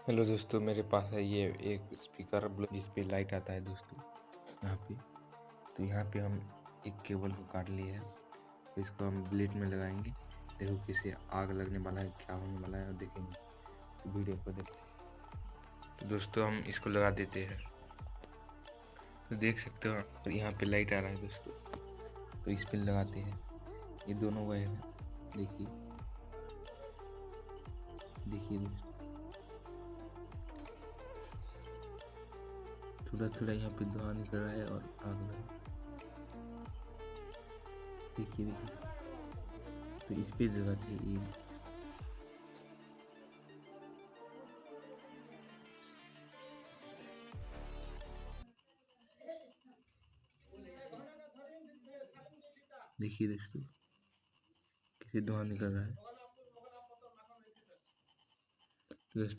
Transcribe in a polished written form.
Hello दोस्तों, मेरे पास है ये एक स्पीकर जिस पे लाइट आता है दोस्तों यहाँ पे। तो यहाँ पे हम एक केबल को काट लिए हैं, तो इसको हम ब्लेड में लगाएंगे। देखो कैसे आग लगने वाला है, क्या होने वाला है, और देखेंगे। तो वीडियो को देखते हैं। तो दोस्तों हम इसको लगा देते हैं। तो देख सकते हो और यहाँ पे लाइट आ रहा है दोस्तों। तो इस पे लगाते हैं। ये दोनों वायर है, देखिए देखिए दोस्तों, थोड़ा थोड़ा यहाँ पे धुआं निकल रहा है और आग लगा। देखिए देखिए, तो इस पे लगाते हैं ये। देखिए दोस्तों कैसे धुआं निकल रहा है।